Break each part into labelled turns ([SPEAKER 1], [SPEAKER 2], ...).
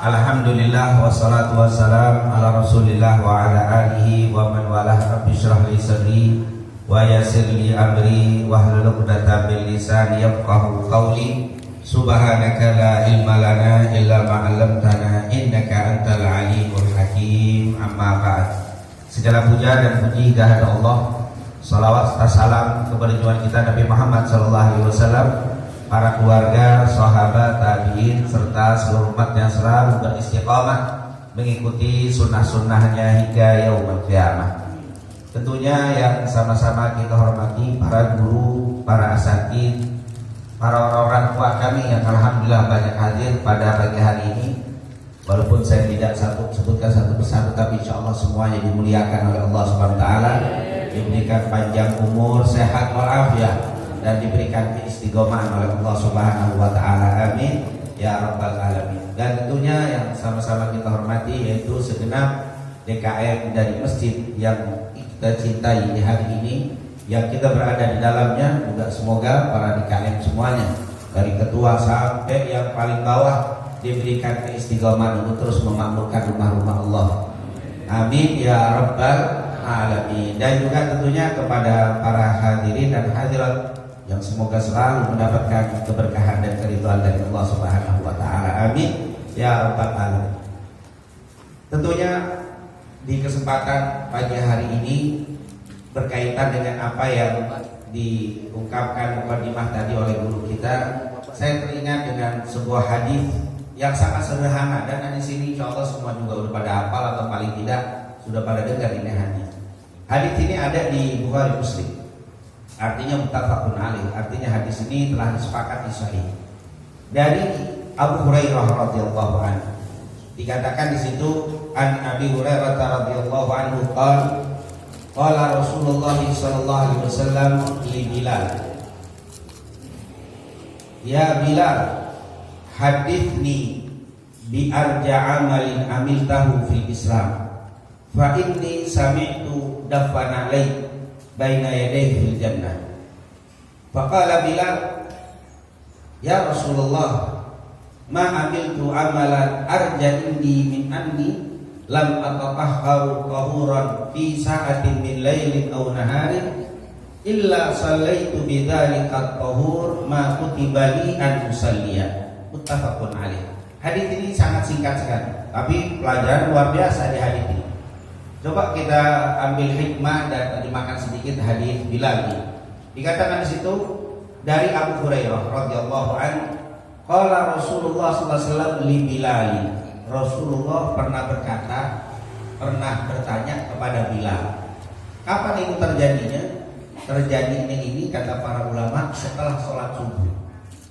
[SPEAKER 1] Alhamdulillah wassalatu wassalam ala Rasulillah wa ala alihi wa man walah. Rabbi shrah li sadri wa yassir li amri wahlul 'uqdatam min lisani yafqahu qawli. Subhanaka la ilma lana illa ma 'allamtana innaka antal alimul hakim. Amma ba'd. Segala puja dan puji kehadirat Allah. Salawat serta salam kepada junjungan kita Nabi Muhammad sallallahu alaihi wasallam, para keluarga, sahabat, tabi'in, serta seluruh umat yang selalu beristiqamah mengikuti sunnah-sunnahnya hingga yaumul qiyamah. Tentunya yang sama-sama kita hormati para guru, para asatidz, para orang-orang tua kami yang alhamdulillah banyak hadir pada pagi hari ini. Walaupun saya tidak sebutkan satu persatu, tapi insyaallah semuanya dimuliakan oleh Allah Subhanahu wa taala, diberikan panjang umur, sehat walafiat, dan diberikan keistiqomahan oleh Allah Subhanahu wa taala. Amin ya rabbal alamin. Dan tentunya yang sama-sama kita hormati yaitu segenap DKM dari masjid yang kita cintai di hari ini, yang kita berada di dalamnya. Juga semoga para DKM semuanya dari ketua sampai yang paling bawah diberikan keistiqomahan untuk terus memakmurkan rumah-rumah Allah. Amin ya rabbal alamin. Dan juga tentunya kepada para hadirin dan hadirat yang semoga selalu mendapatkan keberkahan dan keridhaan dari Allah Subhanahu wa taala. Amin ya rabbal alamin. Tentunya di kesempatan pagi hari ini berkaitan dengan apa yang diungkapkan mukadimah tadi oleh guru kita, saya teringat dengan sebuah hadis yang sangat sederhana, dan di sini insyaallah semua juga udah pada hafal atau paling tidak sudah pada dengar ini hadis. Hadis ini ada di Bukhari Muslim. Artinya muttafaqun alaih, artinya hadis ini telah disepakati sahih. Dari Abu Hurairah radhiyallahu anhu. Dikatakan di situ, an Abi Hurairah radhiyallahu anhu qala Rasulullah sallallahu alaihi wasallam li Bilal, ya Bilal, hadithni bi arja amalin amiltahu fil Islam, fa inni sami'tu dafana alaik baina yadayhi fil jannah. Faqala Bilal, ya Rasulullah, ma amiltu amalan arja indi min anni lam atatahharu tahuran fi sa'atin min lailin aw naharin illa sallaitu bidzalika at-tahur ma kutiba li an usalliya. Muttafaqun alaih. Hadis ini sangat singkat sekali, tapi pelajaran luar biasa di hadis ini. Coba kita ambil hikmah dan terjemahkan sedikit hadis Bilal ini. Dikatakan di situ dari Abu Hurairah radhiyallahu anhu, qala Rasulullah sallallahu alaihi wasallam li Bilal. Rasulullah pernah bertanya kepada Bilal. Kapan itu terjadinya? Terjadinya ini kata para ulama setelah sholat subuh.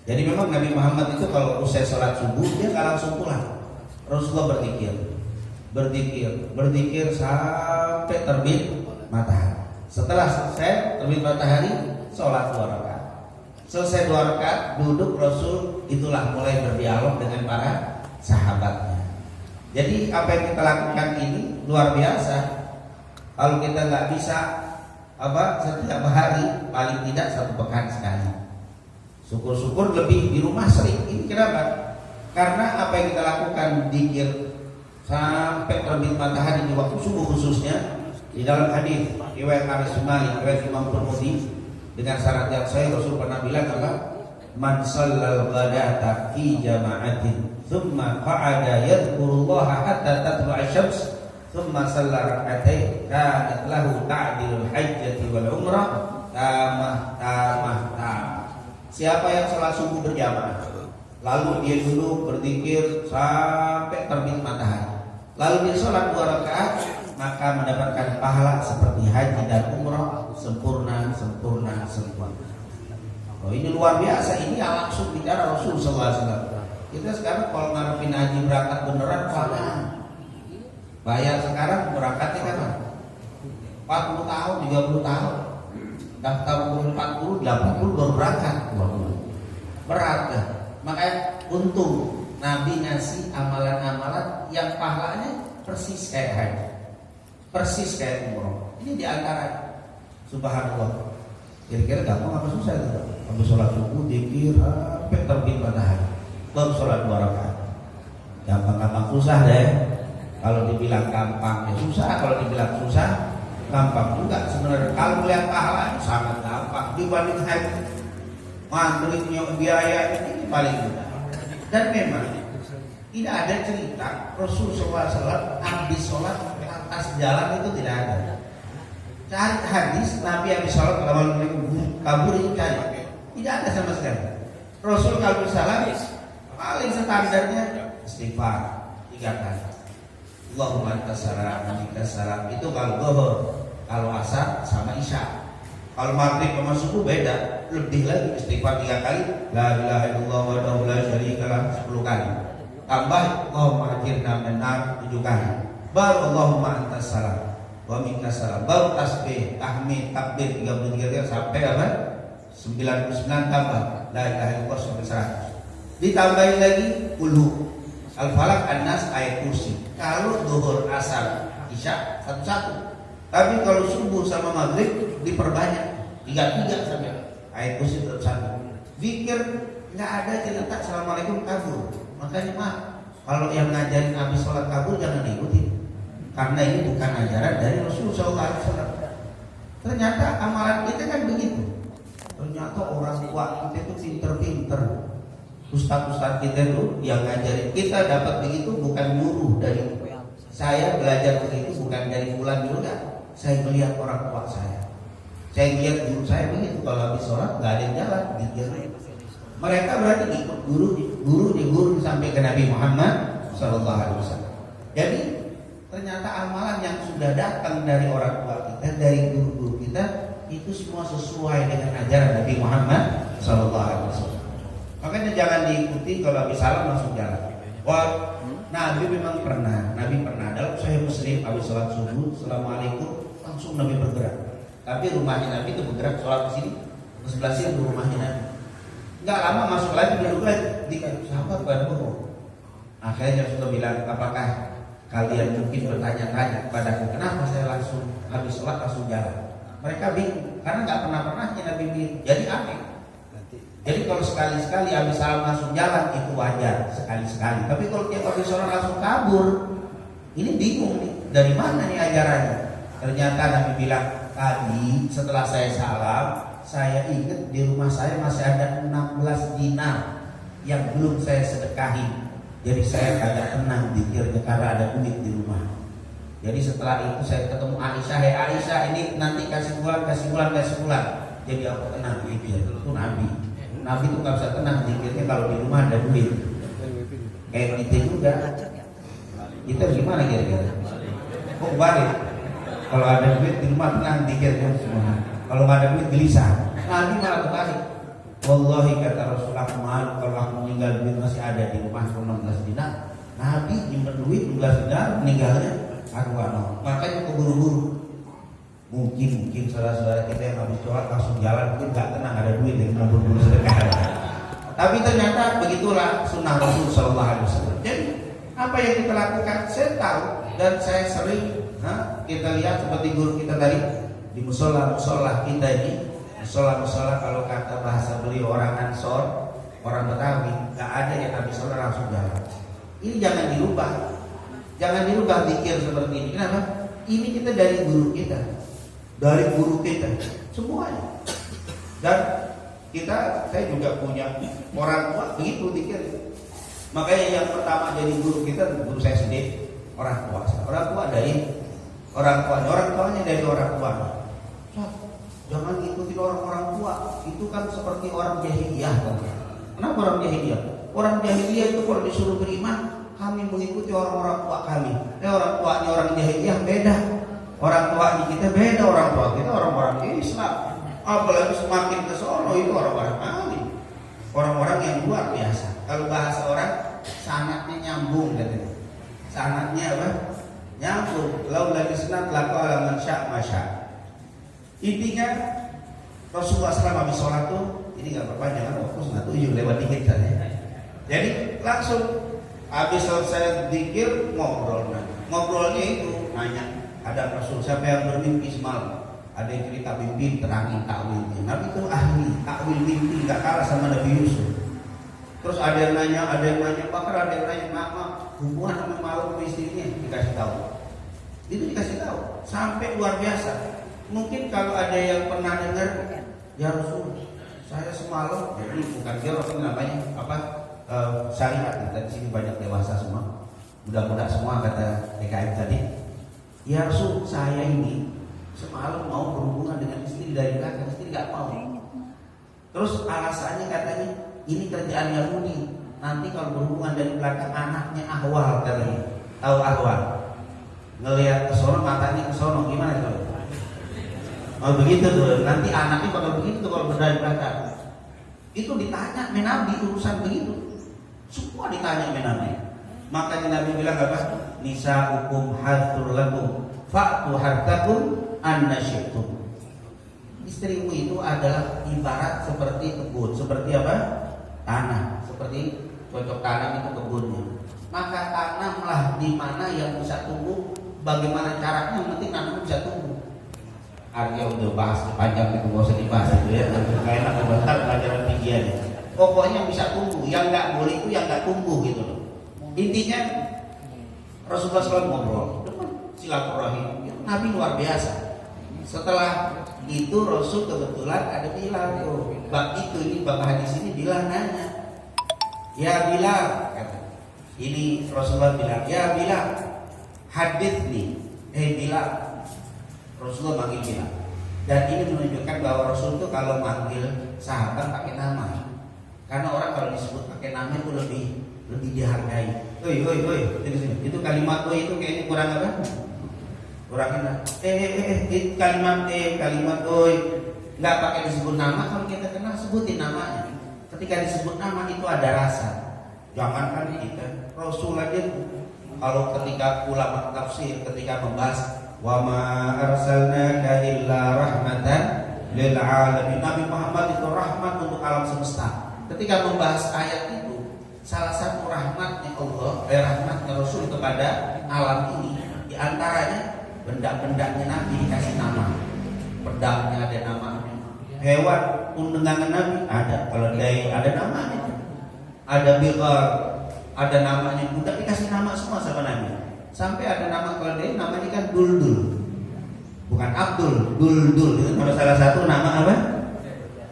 [SPEAKER 1] Jadi memang Nabi Muhammad itu kalau usai sholat subuh dia gak langsung pulang. Rasulullah berzikir sampai terbit matahari. Setelah selesai terbit matahari, sholat 2 rakaat. Selesai 2 rakaat, duduk Rasul, itulah mulai berdialog dengan para sahabatnya. Jadi apa yang kita lakukan ini luar biasa. Kalau kita nggak bisa setiap hari, paling tidak 1 pekan sekali. Syukur-syukur lebih di rumah sering. Ini kenapa? Karena apa yang kita lakukan zikir sampai terbit matahari di waktu subuh khususnya, di dalam hadis riwayat Anas bin Malik, riwayat Imam Tirmidzi dengan syarat yang sahih, Rasul pernah bilang apa? Man shallal ghadata fi jama'atin thumma qa'ada yadhkurullaha hatta tatlu'a asy-syams thumma shalla rak'atain kanat lahu ta'dilul hajjati wal umrah tamah. Siapa yang sholat subuh berjamaah, lalu dia duduk berzikir sampai terbit matahari, lalu dia sholat 2 rakaat, maka mendapatkan pahala seperti haji dan umrah sempurna. Oh, ini luar biasa. Ini langsung bicara Rasul sallallahu alaihi wasallam. Kita sekarang kalau ngarepin haji berangkat beneran kelamaan. Bayar sekarang berangkatnya kan 40 tahun, 30 tahun. Daftar umur 40, 80 baru berangkat. Berat kan? Makanya untung Nabi ngasih amalan-amalan yang pahalanya persis kayak haji, persis kayak umroh. Ini diantara, subhanallah. Kira-kira gampang apa susah itu? Habis sholat subuh, zikir sampai terbit matahari, baru sholat 2 rakaat. Gampang-gampang susah deh. Kalau dibilang gampang ya susah, kalau dibilang susah gampang juga sebenarnya. Kalau melihat pahala sangat gampang dibanding mantrinya biaya ini paling mudah. Dan memang tidak ada cerita Rasulullah SAW habis sholat atas jalan itu tidak ada. Cari hadis Nabi habis sholat kalau kabur itu cari, tidak ada sama sekali. Rasul kabur salam paling standarnya istighfar 3 kali. Allahumma antas salam wa minkas salam. Itu kalau zuhur. Kalau asar sama isya. Kalau maghrib sama subuh beda, lebih lagi istighfar 3 kali, la ilaha illallah wahdahu la syarika lah 10 kali. Tambah Allahumma ajirna minan nar 7 kali. Baru Allahumma antas salam wa minkas salam. Baru tasbih, tahmid, takbir 33 kali sampai apa? 99 tambah la ilaha illallah sampai 100. Ditambahin lagi ulu Al-Falaq, An-Nas, ayat kursi. Kalau zuhur, asar, isya satu-satu. Tapi kalau subuh sama maghrib diperbanyak 3 sampai ayat kursi satu. Zikir nggak ada cerita assalamualaikum kabur. Makanya maaf, kalau yang ngajarin habis sholat kabur jangan diikuti. Karena ini bukan ajaran dari Rasulullah SAW. Ternyata amalan kita kan begitu. Ternyata orang tua kita itu pinter-pinter. Ustaz-ustaz kita itu yang ngajarin kita dapat begitu bukan guru dari saya belajar begitu bukan dari bulan juga. Saya melihat orang tua saya melihat guru saya begitu. Kalau habis sholat nggak ada yang jalan gitu. Mereka berarti ikut guru sampai ke Nabi Muhammad SAW. Jadi ternyata amalan yang sudah datang dari orang tua kita, dari guru-guru kita itu semua sesuai dengan ajaran Nabi Muhammad SAW. Makanya jangan diikuti kalau habis salam langsung jalan. Wah, Nabi memang pernah dalam Sahih Muslim habis sholat subuh, assalamualaikum, langsung Nabi bergerak. Tapi rumahnya Nabi itu bergerak sholat di sini, ke sebelah sini rumahnya Nabi. Enggak lama masuk lagi duduk lagi di sahabat pada bohong. Akhirnya Rasulullah bilang, apakah kalian mungkin bertanya-tanya kepadaku kenapa saya langsung habis sholat langsung jalan? Mereka bingung karena nggak pernahnya Nabi bilang. Jadi aneh. Jadi kalau sekali-sekali habis salam langsung jalan itu wajar sekali-sekali. Tapi kalau tiap habis sholat langsung kabur, ini bingung nih dari mana nih ajarannya? Ternyata Nabi bilang tadi setelah saya salam, saya ingat di rumah saya masih ada 16 dinar yang belum saya sedekahin. Jadi saya agak tenang pikirnya karena ada duit di rumah. Jadi setelah itu saya ketemu Aisyah, "Hei Aisyah, ini nanti kasih bulan. Jadi aku tenang pikir itu Nabi. Nabi itu nggak bisa tenang pikirnya kalau di rumah ada duit. Kayak kita juga. Kita gimana kira-kira? Kok balik? Kalau ada duit di rumah tenang pikirnya semua. Kalau nggak ada duit gelisah. Nabi malah kebalik. Wallahi kata Rasulullah malu kalau aku meninggal duit masih ada di rumah 16 dinar. Nabi nyimpen duit 12 dinar meninggalnya. Aduh, makanya keburu-buru. Mungkin saudara-saudara kita yang habis sholat langsung jalan mungkin nggak tenang ada duit yang buru-buru sedekah. Tapi ternyata begitulah sunnah Rasul Sallallahu Alaihi Wasallam. Jadi apa yang kita lakukan saya tahu dan saya sering kita lihat seperti guru kita tadi di musola kita ini. Musola kalau kata bahasa beliau orang Ansor, orang Betawi, nggak ada yang habis sholat langsung jalan. Ini jangan dirubah pikir seperti ini. Kenapa? Ini kita dari guru kita, semuanya. Dan saya juga punya orang tua begitu pikir. Makanya yang pertama jadi guru kita, guru saya sendiri, orang tua dari orang tuanya dari orang tua. Jangan ikuti orang tua, itu kan seperti orang jahiliyah. Kenapa orang jahiliyah? Orang jahiliyah itu kalau disuruh beriman, kami mengikuti orang-orang tua kami. Orang tuanya orang jahiliyah beda. Orang tuanya kita beda, orang tua kita orang-orang Islam. Apalagi semakin ke sono itu orang-orang alim. Orang-orang yang luar biasa. Kalau bahasa orang sangatnya nyambung katanya. Sangatnya apa? Nyambung. Laula isnad laqala man masya. Intinya Rasulullah SAW habis sholat tuh, ini nggak berpanjang kan, waktu 7 lewat dikit saja. Jadi langsung habis selesai zikir ngobrolnya itu nanya, ada Rasul siapa yang bermimpi semalam? Ada yang cerita mimpi terangin takwilnya. Nabi itu ahli takwil mimpi, nggak kalah sama Nabi Yusuf. Terus ada yang nanya, bahkan ada yang nanya, mama hubungan sama malam sama istrinya, dikasih tahu. Itu dikasih tahu, sampai luar biasa. Mungkin kalau ada yang pernah dengar, ya Rasul, saya semalam, jadi bukan dia Rasul namanya apa? Syariat. Kita di sini banyak dewasa semua, mudah-mudah semua kata DKM tadi. Ya Rasul, saya ini semalam mau berhubungan dengan istri dari belakang, istri nggak mau. Terus alasannya katanya, ini kerjaan Yahudi. Nanti kalau berhubungan dari belakang anaknya ahwal katanya. Tahu ahwal? Ngelihat ke sono, matanya ke sono, gimana itu? Oh begitu tuh, nanti anaknya bakal begitu tuh kalau dari belakang. Itu ditanya Nabi urusan begitu. Semua ditanya Nabi. Makanya Nabi bilang apa? Nisa'ukum harthul lakum fa'tu harthakum anna syi'tum. Istrimu itu adalah ibarat seperti kebun, seperti apa? Tanah, seperti cocok tanam itu kebunnya. Maka tanamlah di mana yang bisa tumbuh. Bagaimana caranya? Yang penting tanam bisa tumbuh. Artinya udah bahas panjang itu, nggak usah dibahas itu ya. Nggak enak ngebahas pelajaran tinggi aja. Pokoknya bisa tumbuh. Yang nggak boleh itu yang nggak tumbuh gitu loh. Intinya Rasulullah SAW ngobrol, silaturahim. Nabi luar biasa. Setelah itu Rasul kebetulan ada Bilal tuh. Bab itu ini bab hadis ini Bilal nanya, ya Bilal, kata. Ini Rasulullah bilang, ya Bilal, haditsni, Bilal. Rasulullah manggil Bilal. Dan ini menunjukkan bahwa Rasul itu kalau manggil sahabat pakai nama. Karena orang kalau disebut pakai nama itu lebih dihargai. Oi, itu kalimat oi itu kayaknya kurang apa? Kurang enak. Kalimat oi. Nggak pakai disebut nama, kalau kita kenal sebutin namanya. Ketika disebut nama itu ada rasa. Jangankan kita, Rasul aja kalau ketika ulama tafsir ketika membahas wa ma arsalnaka illa rahmatan lil alamin. Nabi Muhammad itu rahmat untuk alam semesta. Ketika membahas ayat itu, salah satu rahmatnya Allah, rahmatnya Rasul kepada alam ini, di antaranya benda-bendanya Nabi dikasih nama. Pedangnya ada namanya. Hewan undangan Nabi ada. Kalau ada namanya. Ada biqar, ada namanya. Budak dikasih nama semua sama Nabi. Sampai ada nama keledai namanya kan Duldul. Bukan Abdul, Duldul. Itu kalau salah satu nama apa?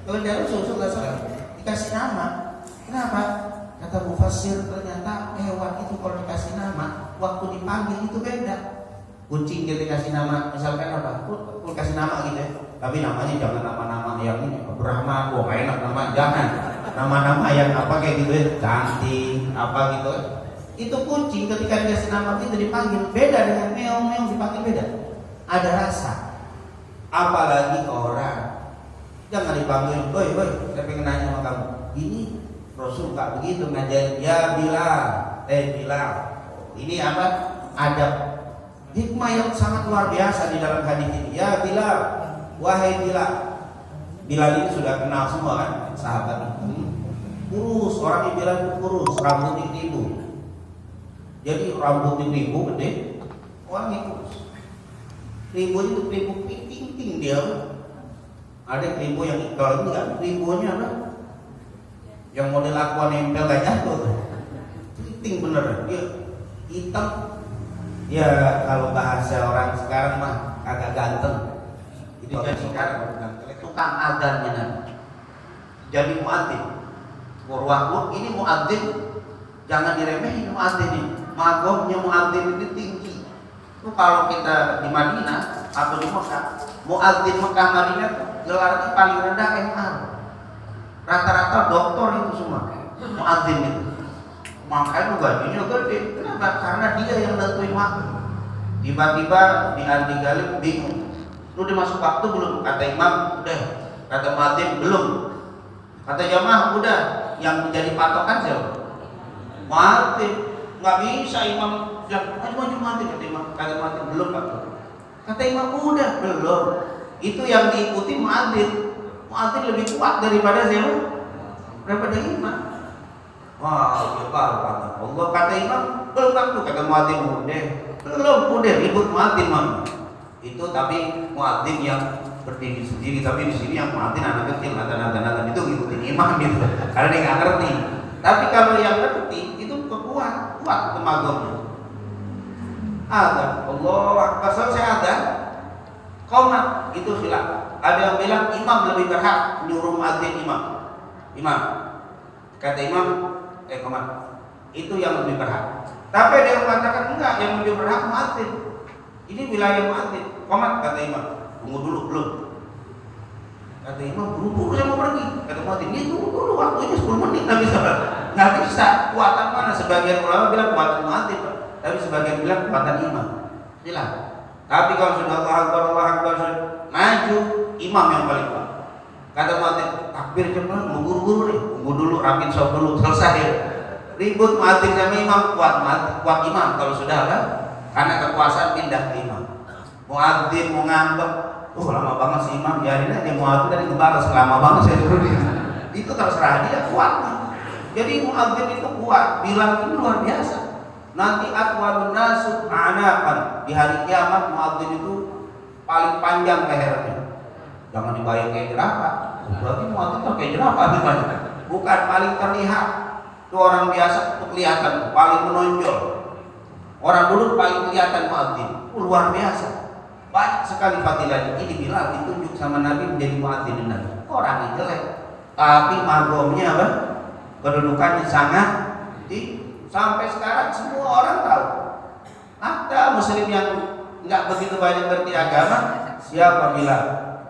[SPEAKER 1] Keledai Rasulullah SAW dikasih nama. Kenapa? Kata mufassir ternyata hewan itu kalau dikasih nama, waktu dipanggil itu beda. Kucing kita dikasih nama, misalkan apa? Aku kasih nama gitu ya. Tapi namanya jangan nama-nama yang ini Brahma, wah enak nama, jangan. Nama-nama yang apa kayak gitu ya, cantik, apa gitu. Itu kucing ketika dikasih nama itu dipanggil beda dengan meong-meong dipanggil beda. Ada rasa. Apalagi orang. Jangan dipanggil, woi, saya pengen nanya sama kamu. Ini Rasul nggak begitu ngajarin, ya Bilal, Bilal. Ini apa? Adab. Hikmah yang sangat luar biasa di dalam hadis ini. Ya Bilal, wahai Bilal. Bilal ini sudah kenal semua kan, sahabat itu. Kurus, orang yang Bilal itu kurus, rambut ditibu. Jadi rambut ditibu gede, orang itu kurus. Ribu itu ribu ting dia. Ada ribu yang kalau itu kan ribunya apa? Yang model aqua nempel gak jatuh. Ting bener, dia hitam. Ya kalau bahasa orang sekarang mah agak ganteng. Itu jadi sekarang tukang adzannya nanti. Jadi muadzin. Warwahmu ini muadzin jangan diremehin muadzin ini. Magomnya muadzin itu tinggi. Itu kalau kita di Madinah atau di Mekah, muadzin Mekah Madinah gelarnya paling rendah MR. Rata-rata doktor itu semua muadzin itu. Makanya gajinya gede. Kenapa? Karena dia yang nentuin waktu. Tiba-tiba di Andi Galib bingung. Lu udah masuk waktu belum? Kata imam udah. Kata muadzin belum. Kata jamaah udah. Yang menjadi patokan siapa? Muadzin. Nggak bisa imam bilang maju muadzin. Kata imam. Kata muadzin belum Pak. Kata imam udah belum. Itu yang diikuti muadzin. Muadzin lebih kuat daripada siapa? Daripada imam. Wah, kata Allah, kata imam belum waktu, kata muadzin udah ribut muadzin mam. Itu tapi muadzin yang berdiri sendiri, tapi di sini yang muadzin anak kecil, nada itu ngikutin imam gitu, karena dia nggak ngerti. Tapi kalau yang ngerti itu kuat itu maghribnya. Ada Allah Akbar selesai ada qomat itu khilaf. Ada yang bilang imam lebih berhak nyuruh muadzin imam. Kata imam qomat itu yang lebih berhak. Tapi ada yang mengatakan enggak, yang lebih berhak muadzin. Ini wilayah muadzin. Qomat kata imam. Tunggu dulu belum. Kata imam buru-buru saya mau pergi. Kata muadzin ini tunggu dulu waktunya 10 menit nggak bisa. Kuatan mana? Sebagian ulama bilang kuatan muadzin, tapi sebagian bilang kuatan imam. Silakan. Tapi kalau sudah Allah Akbar maju, imam yang paling kuat. Kata muadzin takbir cepat, mau buru-buru nih. Tunggu dulu, rapin soft dulu, selesai. Ribut muadzin sama imam, kuat imam kalau sudah kan? Karena kekuasaan pindah ke imam. Muadzin mau ngambek, lama banget si imam, biarin aja muadzin tadi ngebalas lama banget saya dulu dia. Itu terserah dia kuat. Jadi muadzin itu kuat, bilang itu luar biasa. Nanti atwalun nasu anakan, di hari kiamat muadzin itu paling panjang lehernya. Jangan dibayang kayak jerapah. Berarti muadzin itu kayak jerapah gimana? Bukan paling terlihat. Itu orang biasa itu kelihatan paling menonjol. Orang dulu paling kelihatan muadzin. Luar biasa. Banyak sekali fadilahnya. Ini bilang ditunjuk sama Nabi menjadi muadzin Nabi. Orangnya jelek, tapi maghribnya apa? Kedudukannya sangat tinggi. Sampai sekarang semua orang tahu. Ada muslim yang nggak begitu banyak ngerti agama, siapa bilang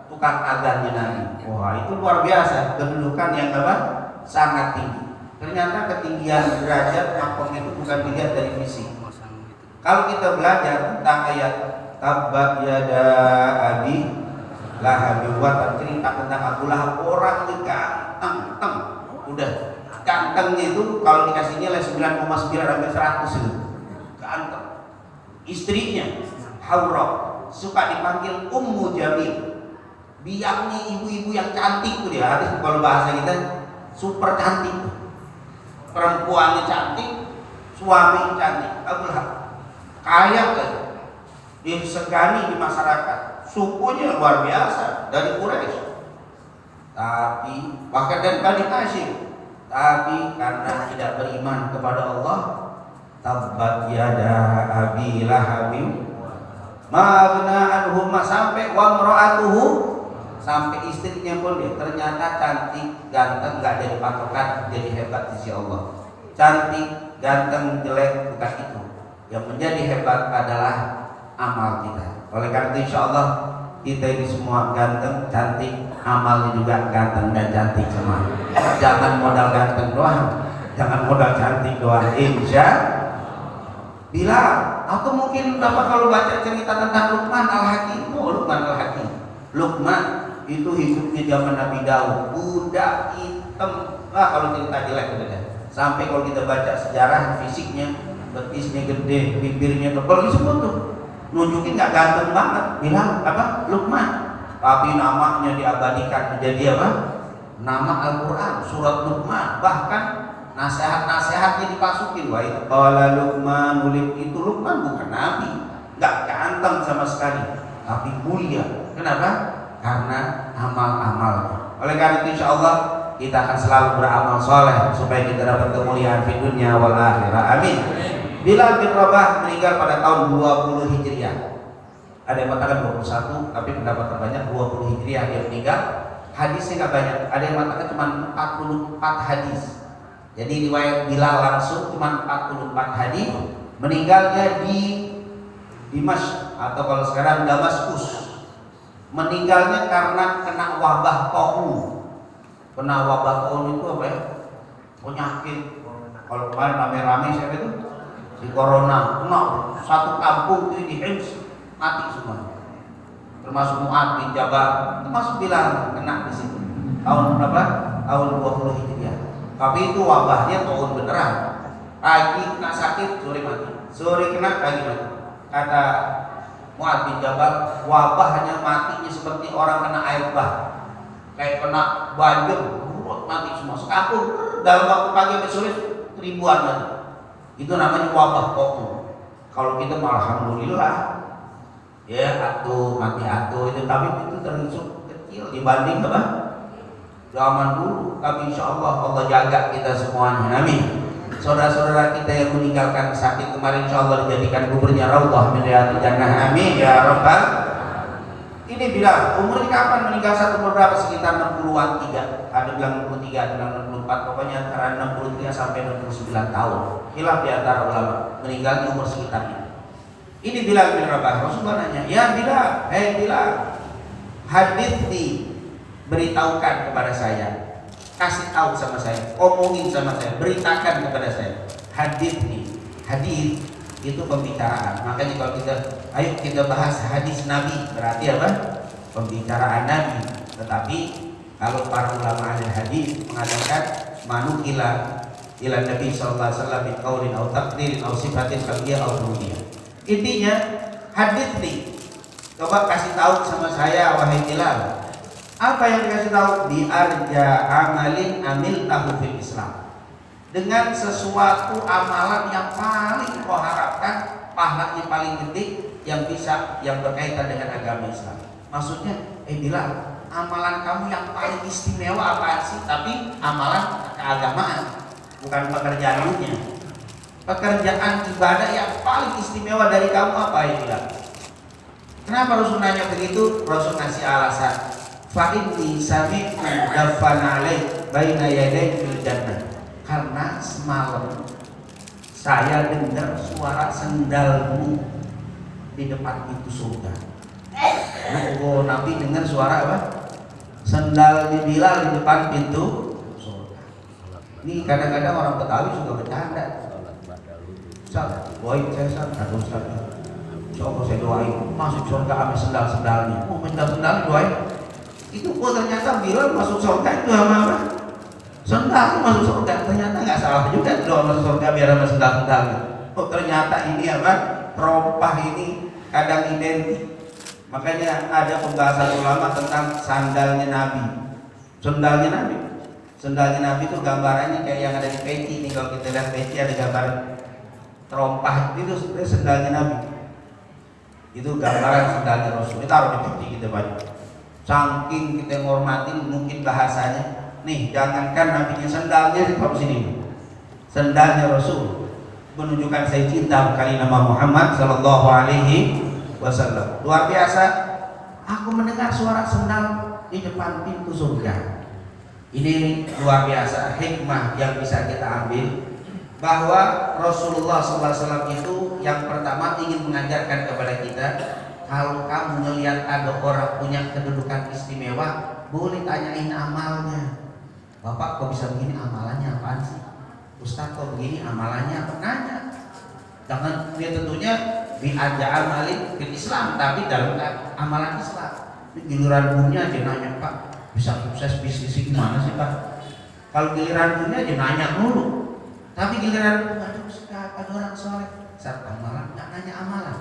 [SPEAKER 1] tukang adzannya Nabi. Wah, itu luar biasa, kedudukan yang apa? Sangat tinggi. Ternyata ketinggian derajat makom itu bukan dilihat dari fisik. Kalau kita belajar tentang ayat Tabbat yada abi lahab wa cerita tentang Abu Lahab, orang itu ganteng, udah gantengnya itu kalau dikasih nilai 9,9 sampai 100 itu ganteng. Istrinya Haura suka dipanggil Ummu Jamil, biangnya ibu-ibu yang cantik tuh dia. Hadis kalau bahasa kita super cantik, perempuannya cantik, suami cantik. Abu Lahab kaya kan, disegani di masyarakat, sukunya luar biasa dari Quraisy, tapi bahkan dari Bani Hashim. Tapi karena tidak beriman kepada Allah, tabbat yada abi lahabim ma aghna anhu, sampai wa imra'atuhu, sampai istrinya pun dia ternyata cantik, ganteng nggak jadi patokan jadi hebat di sisi Allah. Cantik, ganteng, jelek bukan itu. Yang menjadi hebat adalah amal kita. Oleh karena itu insyaallah kita ini semua ganteng, cantik, amalnya juga ganteng dan cantik semua. Jangan modal ganteng doang, jangan modal cantik doang. Insya bilang, atau mungkin Bapak kalau baca cerita tentang Luqman Al-Hakim. Luqman Al-Hakim, Luqman itu hidupnya zaman Nabi Daud, budak hitam. Kalau cerita jelek udah. Sampai kalau kita baca sejarah fisiknya, betisnya gede, bibirnya tebal, disebut tuh. Nunjukin nggak ganteng banget, bilang apa? Luqman. Tapi namanya diabadikan menjadi apa? Nama Al-Quran, surat Luqman. Bahkan nasihat-nasihatnya dipasukin. Wah itu qala Luqman, itu Luqman bukan nabi, nggak ganteng sama sekali, tapi mulia. Kenapa? Karena amal-amalnya. Oleh karena itu insyaallah kita akan selalu beramal soleh supaya kita dapat kemuliaan di dunia wal akhirah. Amin. Bilal bin Rabah meninggal pada tahun 20 Hijriah. Ada yang mengatakan 21, tapi pendapat terbanyak 20 Hijriah dia meninggal. Hadisnya nggak banyak. Ada yang mengatakan cuma 44 hadis. Jadi riwayat Bilal langsung cuma 44 hadis. Meninggalnya di Dimash atau kalau sekarang Damaskus. Meninggalnya karena kena wabah taun. Kena wabah taun itu apa ya? Penyakit. Kalau kemarin rame-rame siapa itu? Si corona, satu kampung itu di Hims mati semua, termasuk Mu'ad bin Jabal, termasuk Bilal kena di situ. Tahun berapa? Tahun 20 Hijriah. Tapi itu wabahnya tahun beneran. Pagi kena sakit, sore mati. Sore kena, pagi mati. Kata Mu'ad bin Jabal, wabahnya matinya seperti orang kena air bah, kayak kena banjir, mati semua sekampung. Dalam waktu pagi sampai sore ribuan mati. Itu namanya wabah kok. Kalau kita alhamdulillah ya atuh mati atuh itu, tapi itu termasuk kecil dibanding apa zaman dulu, tapi insya Allah jaga kita semuanya, amin. Saudara-saudara kita yang meninggalkan sakit kemarin, insya Allah dijadikan kuburnya raudhah min riyadhil jannah, amin ya rabbal. Ini bilang umurnya kapan meninggal, satu umur berapa? Sekitar 60-an, ada bilang 63, ada bilang 64, pokoknya antara 63 sampai 69 tahun. Khilaf di antara ulama, meninggal di umur sekitar ini. Ini Bilal bin Rabah. Rasulullah nanya, ya Bilal, Bilal, hadits beritahukan kepada saya, kasih tahu sama saya, omongin sama saya, beritakan kepada saya. Hadits itu pembicaraan. Makanya kalau kita bahas hadis Nabi, berarti apa? Pembicaraan Nabi. Tetapi kalau para ulama ahli hadis mengatakan manukila ila Nabi sallallahu alaihi wasallam bi qaulin aw taqdirin aw sifatin qalbiyah aw ruhiyah. Intinya hadis nih. Coba kasih tahu sama saya wahai Bilal. Apa yang dikasih tahu? Bi arja amalin amil tahu fil Islam. Dengan sesuatu amalan yang paling kau harapkan pahalanya paling gede yang berkaitan dengan agama Islam. Maksudnya, Bilal, amalan kamu yang paling istimewa apa sih? Tapi amalan keagamaan, bukan pekerjaan dunia. Pekerjaan ibadah yang paling istimewa dari kamu apa ya Bilal? Kenapa Rasul nanya begitu? Rasul ngasih alasan. Fa inni sami'tu dafana alaik baina yaday fil jannah. Karena semalam saya dengar suara sendalmu di depan pintu surga. Oh, Nabi dengar suara apa? Sendal di Bilal di depan pintu surga. Ini kadang-kadang orang Betawi suka bercanda. Ustaz, doain saya Ustaz, atau Ustaz. Coba saya doain masuk surga sama sendal-sendalnya. Oh, sendal doain. Itu ternyata Bilal masuk surga itu sama apa? Sendal masuk surga, ternyata nggak salah juga doa masuk surga biar sama sendal-sendal. Oh ternyata ini apa? Terompah ini kadang identik. Makanya ada pembahasan ulama tentang sandalnya Nabi, sendalnya Nabi. Sendalnya Nabi itu gambarannya kayak yang ada di peci nih. Kalau kita lihat peci ada gambar terompah, itu sendalnya Nabi. Itu gambaran sendalnya Rasul. Kita taruh di peci kita baca. Saking kita ngormatin mungkin bahasanya. Nih, jangankan nabinya, sendalnya di sini. Sendalnya Rasul menunjukkan saya cinta kali nama Muhammad sallallahu alaihi wasallam. Luar biasa. Aku mendengar suara sendal di depan pintu surga. Ini luar biasa hikmah yang bisa kita ambil, bahwa Rasulullah sallallahu alaihi wasallam itu yang pertama ingin mengajarkan kepada kita, kalau kamu melihat ada orang punya kedudukan istimewa, boleh tanyain amalnya. Bapak kok bisa begini, amalannya apaan sih? Ustaz kok begini, amalannya apa? Nanya. Jangan dia tentunya biaja amalin fil Islam, tapi dalam amalan Islam. Giliran dunia aja nanya, Pak bisa sukses bisnis gimana sih Pak? Kalau giliran dunia aja nanya mulu. Tapi giliran aduh Ustaz, ada orang soleh, saat amalan nggak nanya amalan.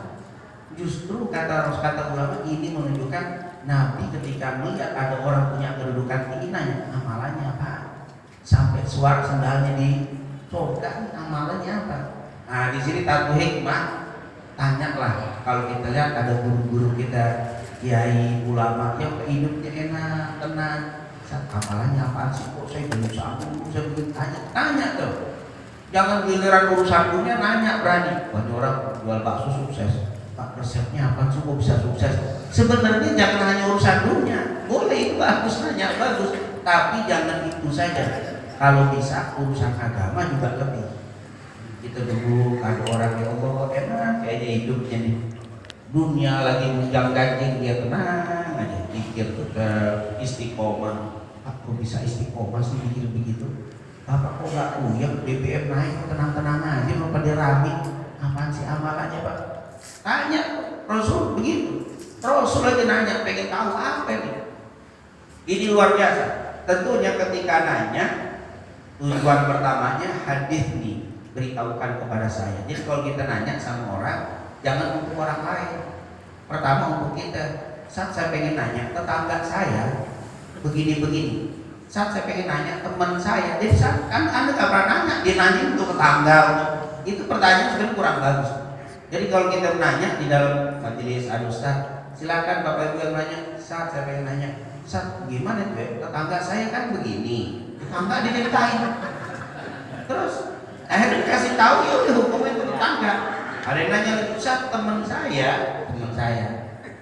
[SPEAKER 1] Justru kata ulama ini menunjukkan Nabi ketika melihat ada orang punya kedudukan tinggi nanya amalannya apa, sampai suara sendalnya di surga, amalannya apa. Nah di sini satu hikmah, tanyalah. Kalau kita lihat ada guru-guru kita, kiai, ulama yang hidupnya enak, tenang, amalannya apa sih? Kok saya berusaha, saya begini, tanya tuh. Jangan giliran urusan dunia nanya berani. Banyak orang jual bakso sukses, Pak resepnya apa sih kok bisa sukses? Sebenarnya jangan hanya urusan dunia, boleh itu bagus, nanya bagus, tapi jangan itu saja. Kalau bisa urusan agama juga lebih. Kita dulu ada orang yang Allah enak kayaknya hidupnya nih, dunia lagi menjang ganjing dia tenang aja, pikir istiqomah. Aku bisa istiqomah sih mikir begitu. Bapak kok gak uyang, BBM naik tenang-tenang aja, mau pada rame. Apaan sih amalannya Pak? Tanya Rasul begitu. Rasul lagi nanya, pengen tahu apa ini. Ini luar biasa. Tentunya ketika nanya, tujuan pertamanya hadis nih, beritahukan kepada saya. Jadi kalau kita nanya sama orang, jangan untuk orang lain. Pertama untuk kita. Saat saya pengen nanya tetangga saya begini-begini, saat saya pengen nanya teman saya, jadi saat kan Anda gak pernah nanya, dia nanya untuk tetangga, itu pertanyaan sebenarnya kurang bagus. Jadi kalau kita nanya di dalam majelis Ustaz, silakan Bapak Ibu yang nanya, saat saya pengen nanya, Ustaz, gimana tuh? Tetangga saya kan begini, tetangga diceritain. Terus akhirnya dikasih tahu, ya udah hukumnya itu tetangga. Ada yang nanya, Ustaz, teman saya.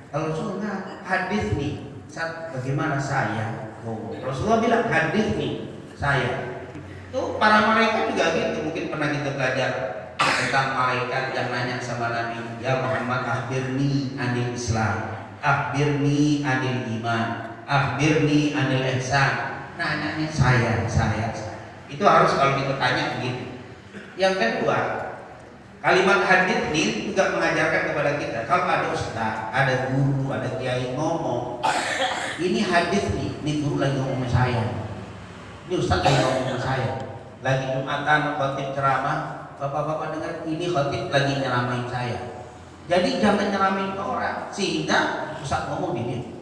[SPEAKER 1] Kalau Rasulullah hadis nih, Ustaz, bagaimana saya? Rasulullah bilang hadis nih, saya. Tuh para malaikat juga gitu. Mungkin pernah kita belajar tentang malaikat yang nanya sama Nabi, ya Muhammad, akhbirni anil Islam, akhbirni anil iman, akhbirni anil ihsan. Nanyanya saya. Itu harus kalau kita tanya begitu. Yang kedua, kalimat hadis ini juga mengajarkan kepada kita, kalau ada ustaz, ada guru, ada kiai ngomong, ini hadis nih, ini guru lagi ngomong sama saya, ini ustaz lagi ngomong sama saya, lagi Jumatan khotib ceramah, bapak-bapak dengar, ini khotib lagi nyeramain saya. Jadi jangan nyeramain orang, sehingga ustaz ngomong dini,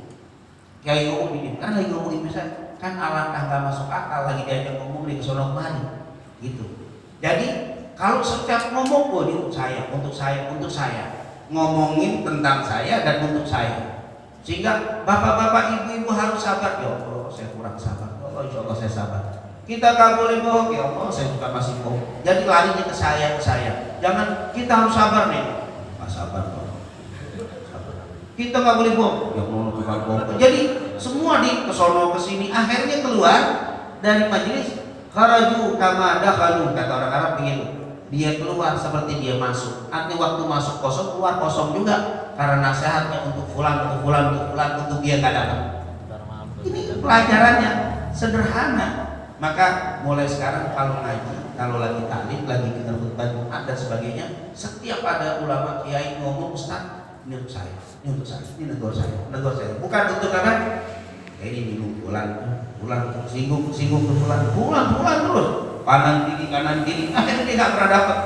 [SPEAKER 1] kiai ngomong dini, kan lagi ngomongin misalnya, kan alangkah gak masuk akal lagi diajak ngomong di kesono kemari, gitu. Jadi kalau setiap ngomong, ini untuk saya, ngomongin tentang saya dan untuk saya, sehingga bapak-bapak, ibu-ibu harus sabar. Ya Allah, saya kurang sabar. Ya Allah, insya Allah saya sabar. Kita gak boleh bohong. Ya Allah, saya juga masih bohong. Jadi larinya ke saya. Jangan, kita harus sabar nih. Gak sabar kok. Kita gak boleh bohong. Ya Allah, bukan bohong. Jadi semua di kesono kesini, akhirnya keluar dari majelis. Kharaju kama dakhalu, kata orang Arab begitu. Dia keluar seperti dia masuk. Artinya waktu masuk kosong, keluar kosong juga. Karena nasihatnya untuk fulan, untuk dia gak dapat. Ini pelajarannya sederhana. Maka mulai sekarang kalau ngaji, kalau lagi taklim, lagi dengar khutbah Jumat dan sebagainya, setiap ada ulama kiai ngomong, Ustaz, ini untuk saya, ini negor saya. Bukan untuk apa? Ini minum bulan singgung ke bulan terus kanan kiri akhirnya dia nggak pernah dapat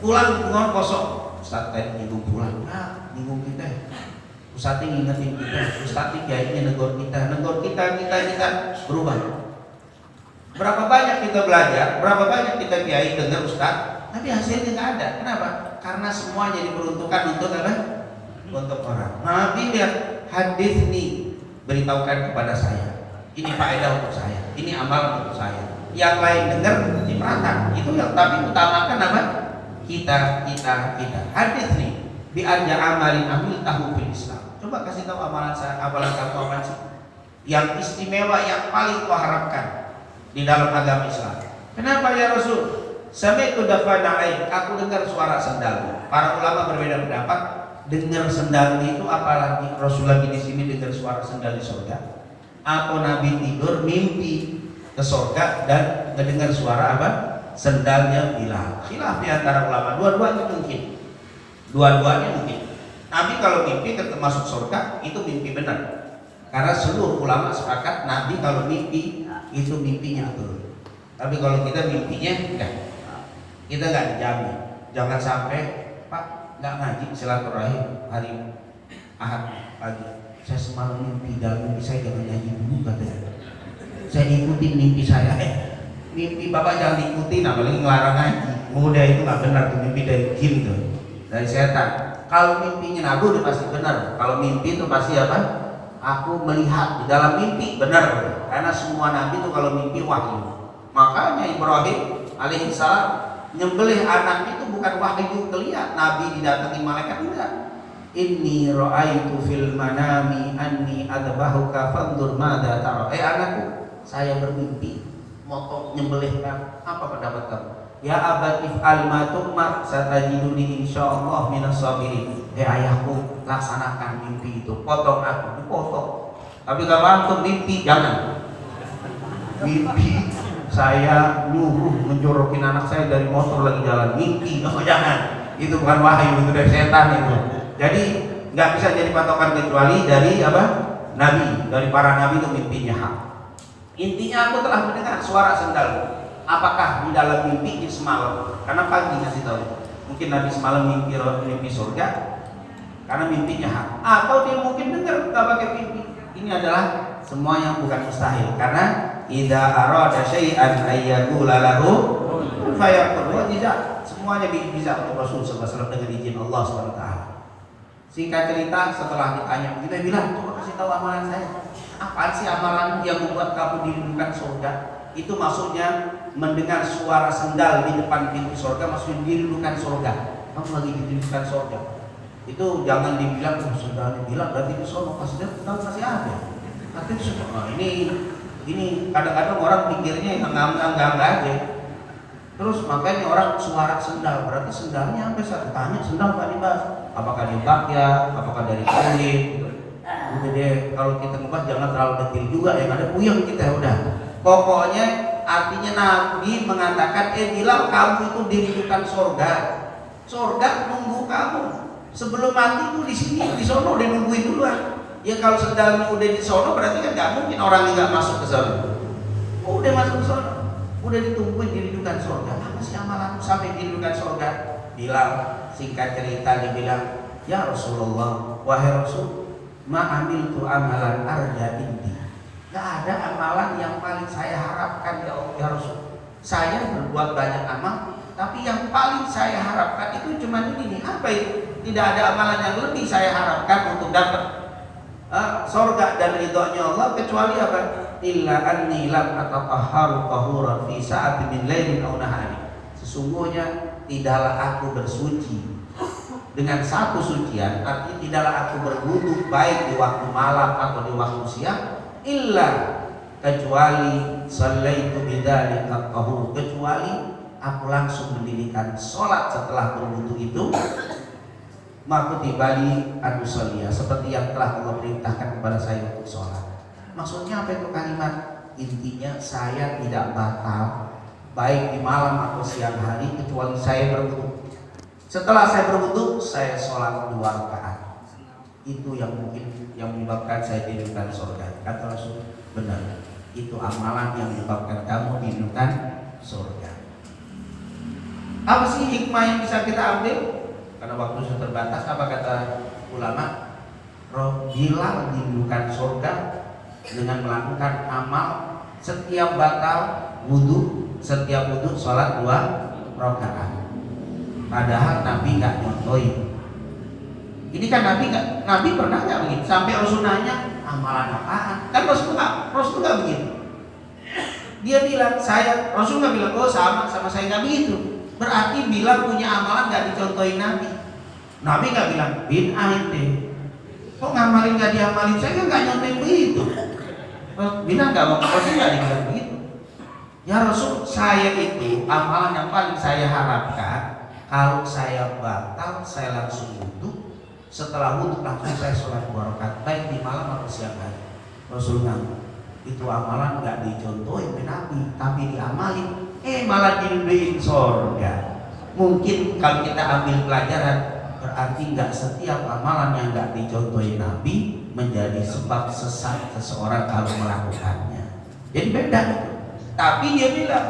[SPEAKER 1] bulan kosong. Ustaz tadi nyinggung bulan, nyinggung kita. Ustaz ngingetin kita, Ustaz kayaknya negor kita berubah. Berapa banyak kita belajar, berapa banyak kita kiai dengar Ustaz, tapi hasilnya nggak ada. Kenapa? Karena semuanya diperuntukkan untuk apa? Untuk orang. Nabi lihat hadis ini, beritahukan kepada saya, ini faedah untuk saya, ini amal untuk saya. Yang lain dengar diperhatikan, itu yang tapi utamakan apa? Kita. Hadis nih, bi arja amalin amil tahu fil Islam. Coba kasih tahu amalan kamu apa sih? Yang istimewa, yang paling kau harapkan di dalam agama Islam. Kenapa ya Rasul? Sami'tu dafana alaik, aku dengar suara sendal. Para ulama berbeda pendapat. Dengar sendal itu apalagi Rasul lagi di sini dengar suara sendal di surga, atau Nabi tidur mimpi ke surga dan mendengar suara apa? Sendalnya Bilal. Khilaf di antara ulama. Dua-duanya mungkin. Nabi kalau mimpi termasuk surga itu mimpi benar. Karena seluruh ulama sepakat Nabi kalau mimpi itu mimpinya betul. Tapi kalau kita mimpinya enggak. Kita enggak dijamin. Jangan sampai Pak nggak ngaji silaturahim hari Ahad pagi. Saya semalam mimpi, dalam mimpi saya jangan nyanyi dulu katanya. Saya ikutin mimpi saya. Mimpi bapak jangan diikutin, apalagi ngelarang ngaji. Mudah itu nggak benar tuh, mimpi dari jin tuh, dari setan. Kalau mimpinya Nabi udah pasti benar. Kalau mimpi itu pasti apa? Aku melihat di dalam mimpi benar. Karena semua nabi itu kalau mimpi wahyu. Makanya Ibrahim alaihissalam nyembelih anak itu bukan wahyu kelihat, Nabi didatangi malaikat enggak. Inni ra'aitu fil manami anni adbahuka fandur madza tara. Anakku, saya bermimpi motong nyembelih kamu. Apa pendapat kamu? Ya abatif alma tu'mar satajiduni insyaallah minas sabirin. Ayahku, laksanakan mimpi itu, potong aku, dipotong. Tapi kalau antum mimpi jangan. Mimpi saya nyuruh menjorokin anak saya dari motor lagi jalan, mimpi, jangan. Itu bukan wahyu, itu dari setan itu. Jadi nggak bisa jadi patokan kecuali dari apa? Nabi, dari para nabi itu mimpinya hak. Intinya aku telah mendengar suara sendal. Apakah di dalam mimpi semalam? Karena pagi ngasih tahu. Mungkin Nabi semalam mimpi surga, karena mimpinya hak. Atau dia mungkin dengar nggak pakai mimpi. Ini adalah semua yang bukan mustahil. Karena idza arada syai'an ayyaqula lahu kun fayakun. Tidak, semuanya bisa untuk Rasul sallallahu alaihi wasallam dengan izin Allah Subhanahu wa taala. Singkat cerita, setelah ditanya, kita bilang, coba kasih tahu amalan saya. Apaan sih amalan yang membuat kamu dirindukan surga? Itu maksudnya mendengar suara sendal di depan pintu surga, maksudnya dirindukan surga. Kamu lagi dirindukan surga. Itu jangan dibilang, oh sendalnya bilang berarti itu sono, pas dia tahu masih ada. Tapi ini kadang-kadang orang pikirnya yang enggak aja. Terus makanya orang suara sendal, berarti sendalnya apa? Saya tanya sendal Pak dibahas, apakah dia bakya, apakah dari kulit gitu. Udah deh, kalau kita ngebahas jangan terlalu detail juga, yang ada puyeng kita udah. Pokoknya artinya Nabi mengatakan, Bilal kamu itu dirindukan surga. Surga nunggu kamu. Sebelum mati itu di sini, di sono udah nungguin duluan. Ya kalau sendalnya udah di sono berarti kan nggak mungkin orang yang nggak masuk ke sana. Udah masuk ke sono, udah ditungguin dirindukan surga. Apa sih amalanmu sampai dirindukan surga? Bilal singkat cerita dia bilang, ya Rasulullah, wahai Rasul, ma'amiltu amalan arja indi. Gak ada amalan yang paling saya harapkan ya Rasul. Saya berbuat banyak amal, tapi yang paling saya harapkan itu cuma ini nih. Apa itu? Tidak ada amalan yang lebih saya harapkan untuk dapat surga dan ridhonya Allah kecuali apa? Illa anni lam atatahharu tahuran fi sa'ati min lailin aw nahari. Sesungguhnya tidaklah aku bersuci dengan satu sucian, artinya tidaklah aku berwudu baik di waktu malam atau di waktu siang, illa kecuali sallaitu bidzalika tahur, kecuali aku langsung mendirikan sholat setelah berwudu itu, maka tibali anu sholia, seperti yang telah Allah perintahkan kepada saya untuk sholat. Maksudnya apa itu kalimat? Intinya saya tidak batal baik di malam atau siang hari kecuali saya berwudu. Setelah saya berwudu, saya sholat 2 rakaat. Itu yang mungkin yang menyebabkan saya dirindukan surga. Kata Rasul, benar. Itu amalan yang menyebabkan kamu dirindukan surga. Apa sih hikmah yang bisa kita ambil? Karena waktu sudah terbatas. Apa kata ulama? Bilal dirindukan surga dengan melakukan amal setiap batal wudu, setiap wudu sholat 2 rakaat. Padahal Nabi nggak nyontoin. Ini kan Nabi pernah nggak begitu? Sampai Rasul nanya amalan apaan? Kan Rasul nggak begitu. Dia bilang Rasul nggak bilang oh sama saya nggak begitu. Berarti bilang punya amalan nggak dicontohin Nabi. Nabi nggak bilang bin ente. Kok ngamalin nggak diamalin? Saya kan nggak nyontohin begitu. Bilang nggak mau Rasul nggak dibilang begitu. Ya Rasul, saya itu amalan yang paling saya harapkan. Kalau saya batal, saya langsung wudu. Setelah wudu langsung saya sholat 2 rakaat, baik di malam atau siang hari. Rasulullah, itu amalan nggak dicontohin oleh Nabi, tapi diamalin. Malah dirinduin surga. Mungkin kalau kita ambil pelajaran, berarti nggak setiap amalan yang nggak dicontohin Nabi menjadi sebab sesat seseorang kalau melakukannya. Jadi beda itu. Tapi dia bilang,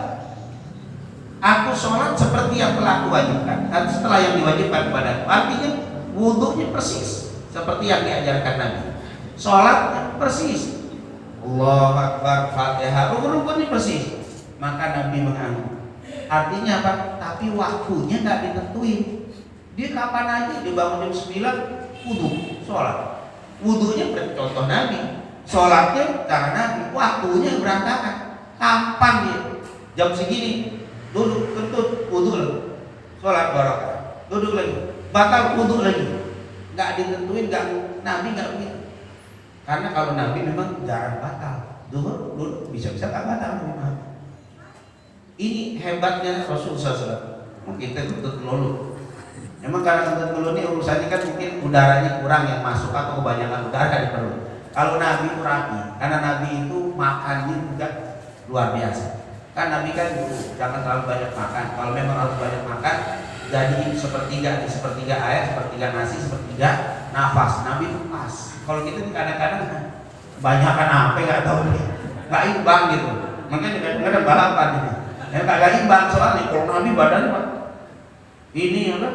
[SPEAKER 1] aku sholat seperti yang telah aku wajibkan. Dan setelah yang diwajibkan kepada aku, artinya wudhunya persis seperti yang diajarkan Nabi. Sholatnya persis. Allahu Akbar, Fatihah, rukun-rukunnya persis. Maka Nabi menganggap. Artinya apa? Tapi waktunya nggak ditentuin. Dia kapan aja, dibangun jam 9 wudhu, sholat. Wudhunya contoh Nabi. Sholatnya cara Nabi. Waktunya berantakan. Kapan dia? Jam segini duduk kentut wudhu lagi, sholat barokah, duduk lagi, batal wudhu lagi, nggak ditentuin, Nabi nggak begitu. Karena kalau Nabi memang jarang batal, dulu bisa-bisa nggak batal memang. Ini hebatnya Rasulullah SAW. Kita kentut melulu. Memang karena kentut melulu ini urusannya kan mungkin udaranya kurang yang masuk atau kebanyakan udara di perut. Kalau Nabi itu rapi, karena Nabi itu makannya juga luar biasa. Kan Nabi kan jangan terlalu banyak makan. Kalau memang harus banyak makan, jadi sepertiga air, sepertiga nasi, sepertiga nafas. Nabi itu pas. Kalau kita kadang-kadang kebanyakan apa nggak tahu nih, nggak imbang gitu. Makanya kadang-kadang balapan ini. Yang kagak imbang soalnya. Kalau Nabi badan ini apa?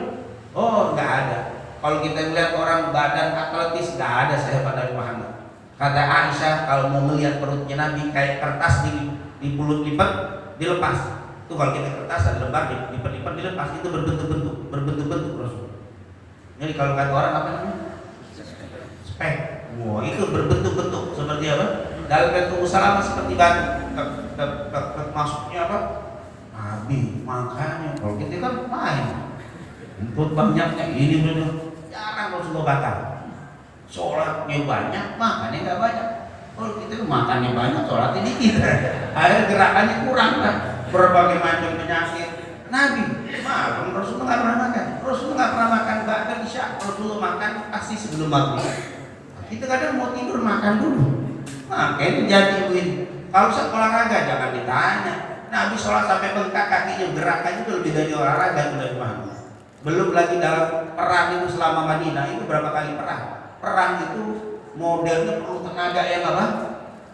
[SPEAKER 1] Oh nggak ada. Kalau kita melihat orang badan atletis nggak ada sehebat Nabi Muhammad. Kata Aisyah kalau mau melihat perutnya Nabi kayak kertas di pulut lipat dilepas. Itu kalau kita kertas ada lembar lipat dilepas itu berbentuk Rasul. Jadi kalau kata orang apa namanya? Spek. Wah, itu berbentuk-bentuk seperti apa? Dalam bentuk usaha seperti batu. Maksudnya apa? Nabi, makanya kalau kita kan main untuk banyaknya ini benar jarang Rasulullah batal. Sholatnya banyak, makannya nggak banyak. Kalau kita makannya banyak, sholatnya dikit. Akhirnya gerakannya kurang kan. Berbagai macam penyakit. Nabi, makan Rasulullah nggak pernah makan. Rasulullah nggak pernah makan bahkan isya. Rasulullah makan pasti sebelum maghrib. Kita kadang mau tidur makan dulu. Makanya jadiin. Kalau olahraga jangan ditanya. Nabi sholat sampai bengkak kakinya, gerakannya itu lebih dari olahraga itu dari mana? Belum lagi dalam perang itu selama Madinah itu berapa kali perang? Perang itu modelnya perlu tenaga yang apa?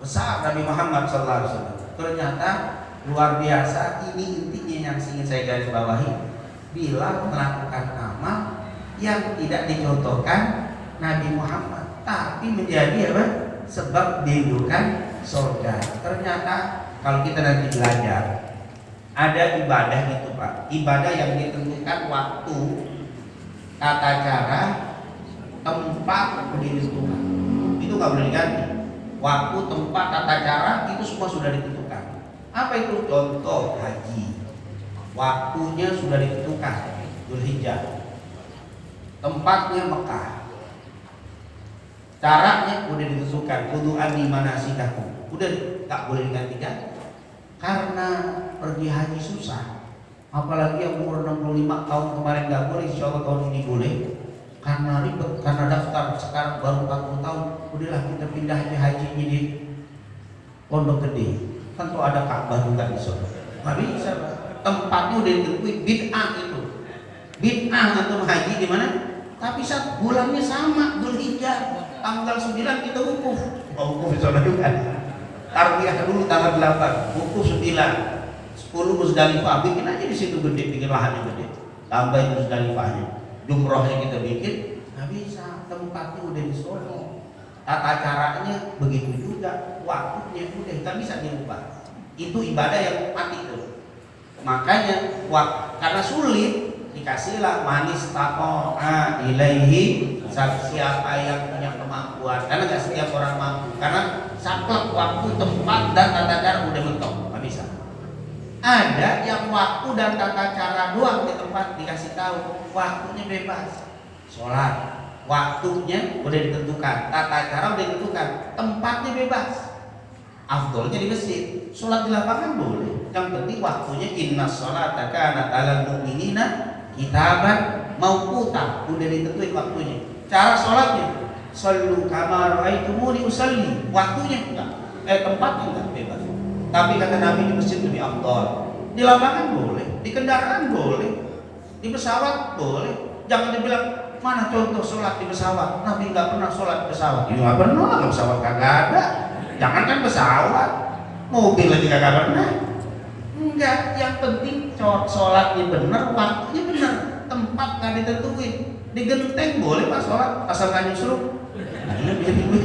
[SPEAKER 1] Besar. Nabi Muhammad SAW ternyata luar biasa. Ini intinya yang ingin saya garis bawahi. Bila melakukan amal yang tidak dicontohkan Nabi Muhammad, tapi menjadi apa? Sebab dirindukan surga. Ternyata kalau kita nanti belajar ada ibadah itu Pak, ibadah yang ditentukan waktu, tata cara, tempat berdiri Tuhan. Itu nggak boleh diganti. Waktu, tempat, tata cara itu semua sudah ditentukan. Apa itu? Contoh haji, waktunya sudah ditentukan, Dzulhijjah. Tempatnya Mekah. Caranya udah ditentukan, kudu anni manasikakum. Udah nggak boleh diganti-ganti. Karena pergi haji susah. Apalagi yang umur 65 tahun kemarin nggak boleh, insya Allah tahun ini boleh. Karena ribet, karena daftar sekarang baru 40 tahun. Udahlah kita pindah aja hajinya di Pondok Gede. Tentu ada Ka'bah juga di sana. Nggak bisa. Tempatnya udah ditentuin, bid'ah itu. Bid'ah atau haji di mana? Tapi saat bulannya sama, Dzulhijjah. Tanggal 9 kita wukuf. Wukuf di sana juga. Tarbiyah dulu tanggal 8, wukuf 9. 10 Musdalifah, bikin aja di situ gede, bikin lahannya gede. Tambahin Musdalifahnya. Jumrohnya kita bikin, nggak bisa. Tempatnya udah di sono. Tata caranya begitu juga, waktunya udah nggak bisa diubah. Itu ibadah yang mati tuh. Makanya karena sulit, dikasihlah manis takoa ilaihi, siapa yang punya kemampuan. Karena nggak setiap orang mampu. Karena saklek waktu, tempat dan tata cara udah mentok, nggak bisa. Ada yang waktu dan tata cara doang di tempat dikasih tahu, waktunya bebas. Sholat, waktunya udah ditentukan, tata cara udah ditentukan, tempatnya bebas. Afdolnya di masjid, sholat di lapangan boleh. Yang penting waktunya inna sholata kanat 'alal mu'minina kitaban mauquta, udah ditentuin waktunya. Cara sholatnya, shollu kama ra'aitumuni usalli, waktunya enggak, tempatnya enggak, bebas. Tapi kata Nabi di masjid lebih afdol. Di lapangan boleh, di kendaraan boleh, di pesawat boleh. Jangan dibilang mana contoh sholat di pesawat. Nabi nggak pernah sholat di pesawat. Ya nggak pernah lah, pesawat kagak ada. Jangan kan pesawat, mobil aja kagak pernah. Enggak, yang penting sholatnya benar, waktunya benar, tempat nggak ditentuin. Di genteng boleh pas sholat, asal nggak nyusruk. Nah ini jadi gue.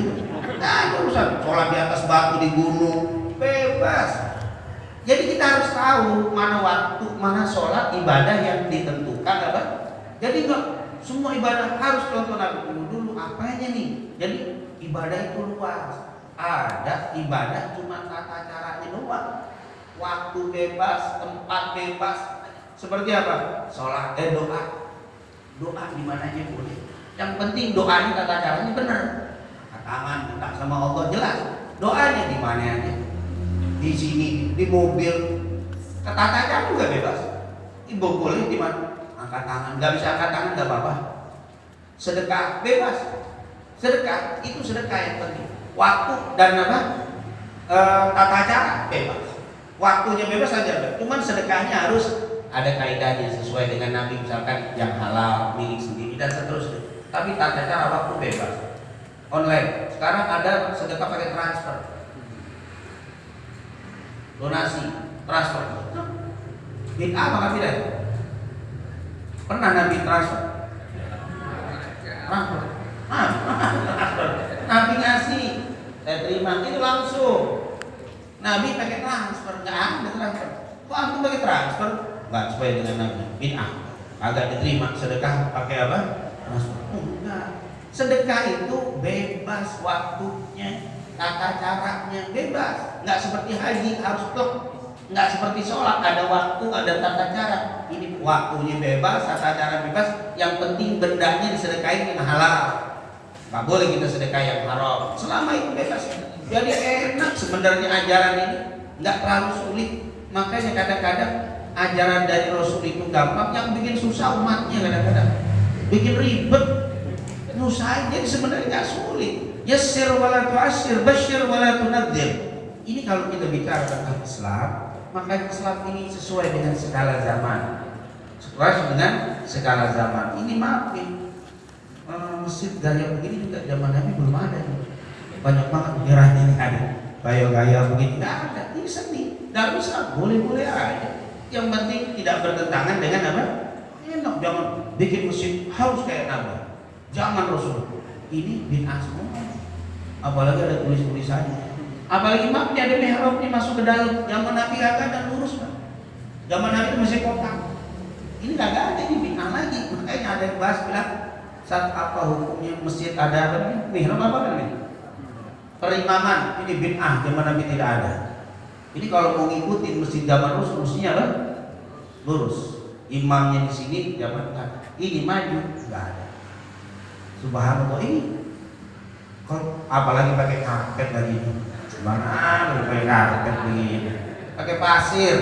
[SPEAKER 1] Nah itu urusan sholat di atas batu di gunung. Bebas. Jadi kita harus tahu mana waktu, mana sholat ibadah yang ditentukan apa. Jadi enggak semua ibadah harus contoh Nabi dulu apanya nih. Jadi ibadah itu luas. Ada ibadah cuma tata caranya doang. Waktu bebas, tempat bebas. Seperti apa? Sholat, doa. Doa di mananya boleh. Yang penting doanya tata caranya benar. Tangan minta sama Allah jelas. Doanya di mana aja. Di sini, di mobil, tata cara juga bebas. Ibu boleh di mana? Angkat tangan, nggak bisa angkat tangan nggak apa-apa. Sedekah bebas. Sedekah itu sedekah yang penting. Waktu dan apa? Tata cara bebas. Waktunya bebas saja. Cuman sedekahnya harus ada kaidahnya sesuai dengan Nabi, misalkan yang halal, milik sendiri dan seterusnya. Tapi tata cara waktu bebas. Online. Sekarang ada sedekah pakai transfer. Donasi, transfer. Bid'ah apa tidak? Pernah Nabi transfer? Transfer. Transfer. Nabi ngasih, saya terima itu langsung. Nabi pakai transfer, nggak ada transfer. Kok aku pakai transfer? Nggak sesuai dengan Nabi. Bid'ah. Agak diterima sedekah pakai apa? Transfer. Oh, enggak. Sedekah itu bebas waktunya, tata caranya bebas. Nggak seperti haji harus plek, nggak seperti sholat ada waktu, ada tata cara. Ini waktunya bebas, tata cara bebas. Yang penting bendanya disedekahin yang halal. Nggak boleh kita sedekah yang haram. Selama itu bebas. Jadi enak sebenarnya ajaran ini, nggak terlalu sulit. Makanya kadang-kadang ajaran dari Rasul itu gampang, yang bikin susah umatnya kadang-kadang, bikin ribet, nyusahin. Jadi sebenarnya nggak sulit. Yassir wala tu'assir, basyir wala tunadzir. Ini kalau kita bicara tentang Islam, maka Islam ini sesuai dengan skala zaman. Sesuai dengan skala zaman. Ini maaf nih, masjid gaya begini juga zaman Nabi belum ada nih. Banyak banget mirahnya nih ada. Gaya-gaya begini nggak ada. Ini seni. Dalam Islam boleh-boleh aja. Yang penting tidak bertentangan dengan apa? Enak, jangan bikin masjid harus kayak Nabi. Jangan Rasul. Ini bid'ah semua. Apalagi ada tulis-tulisannya. Apalagi maknya ada mihrab ini masuk ke dalam. Zaman Nabi kagak ada lurus, Pak. Zaman Nabi itu masih kotak. Ini kagak ada, ini bid'ah lagi. Makanya ada yang bahas bilang, saat apa hukumnya masjid ada apa nih? Mihrab apa kan nih? Perimaman, ini bid'ah, zaman Nabi tidak ada. Ini kalau mau ngikutin masjid zaman Rasul mestinya apa? Lurus. Imamnya di sini zaman ini maju, enggak ada. Subhanallah, ini kalau apalagi pakai karpet lagi ini. Mana pakai karpet begini, pakai pasir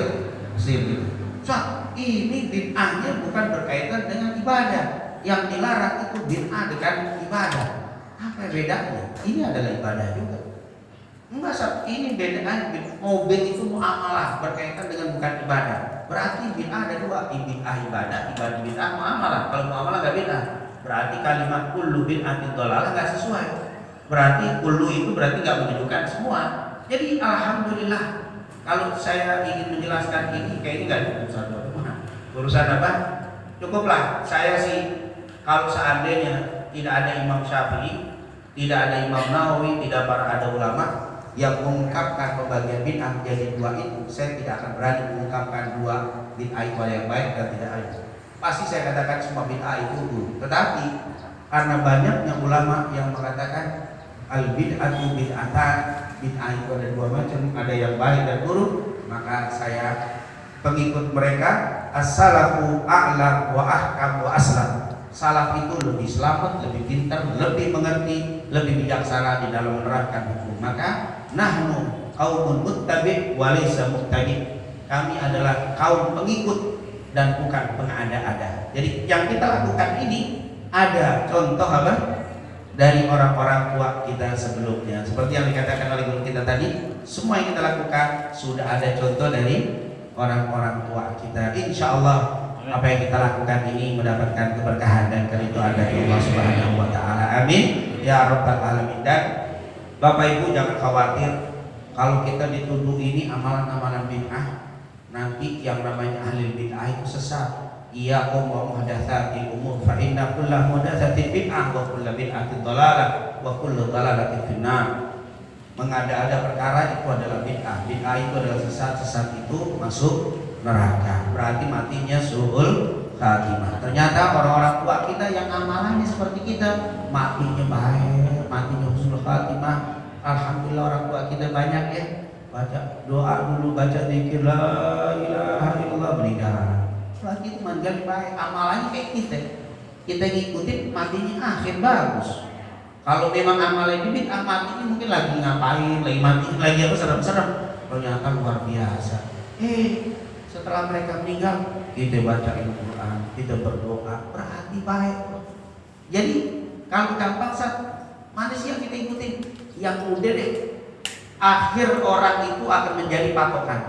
[SPEAKER 1] gitu. So, ini bid'ahnya bukan berkaitan dengan ibadah. Yang dilarang itu bid'ah dengan ibadah. Apa bedanya? Ini adalah ibadah juga. Enggak, ini bedanya. Mobil itu muamalah, berkaitan dengan bukan ibadah. Berarti bid'ah ada dua, bid'ah ibadah, ibadah bid'ah muamalah. Kalau muamalah enggak bid'ah. Berarti kalimat kullu bid'atin dhalalah enggak sesuai. Berarti kullu itu berarti enggak menunjukkan semua. Jadi alhamdulillah, kalau saya ingin menjelaskan ini kayak ini enggak urusan apa? Cukuplah saya sih kalau seandainya tidak ada Imam Syafi'i, tidak ada Imam Nawawi, tidak ada ulama yang mengungkapkan pembagian bid'ah jadi dua itu, saya tidak akan berani mengungkapkan dua bid'ah itu ada yang baik dan tidak ada. Pasti saya katakan semua bid'ah itu buruk. Tetapi karena banyaknya ulama yang mengatakan al bid'atu bid'atan, bid'ah itu ada dua macam, ada yang baik dan buruk, maka saya pengikut mereka as-salafu a'lam wa ahkam wa aslam. Salaf itu lebih selamat, lebih pintar, lebih mengerti, lebih bijaksana di dalam menerapkan hukum. Maka nahnu qaumun muttabi' wa laysa muqtadi. Kami adalah kaum pengikut dan bukan pengada-ada. Jadi yang kita lakukan ini ada contoh apa? Dari orang-orang tua kita sebelumnya. Seperti yang dikatakan oleh guru kita tadi, semua yang kita lakukan sudah ada contoh dari orang-orang tua kita. Insya Allah apa yang kita lakukan ini mendapatkan keberkahan dan keridhaan dari Allah Subhanahu wa taala. Amin ya rabbal alamin. Dan Bapak Ibu jangan khawatir kalau kita dituduh ini amalan-amalan bid'ah, nanti yang namanya ahli bid'ah itu sesat. Iyyakum wa muhdatsatil umur fa inna kulla muhdatsatin bid'ah wa kullu bid'atin dhalalah wa kullu dhalalatin finnar. Mengada-ada perkara itu adalah bid'ah. Bid'ah itu adalah sesat, sesat itu masuk neraka. Berarti matinya su'ul khatimah. Ternyata orang-orang tua kita yang amalannya seperti kita, matinya baik, matinya husnul khatimah. Alhamdulillah orang tua kita banyak ya. Baca doa dulu, baca zikir la ilaha illallah, meninggal. Berarti itu meninggal baik, amalannya kayak kita. Kita ngikutin matinya akhir bagus. Kalau memang amalan bid'ah, matinya mungkin lagi ngapain, lagi mati, lagi apa serem-serem. Ternyata luar biasa. Setelah mereka meninggal, kita baca Al-Quran, kita berdoa, berarti baik. Jadi kalau gampang mana sih yang kita ikutin? Yang udah deh, akhir orang itu akan menjadi patokan.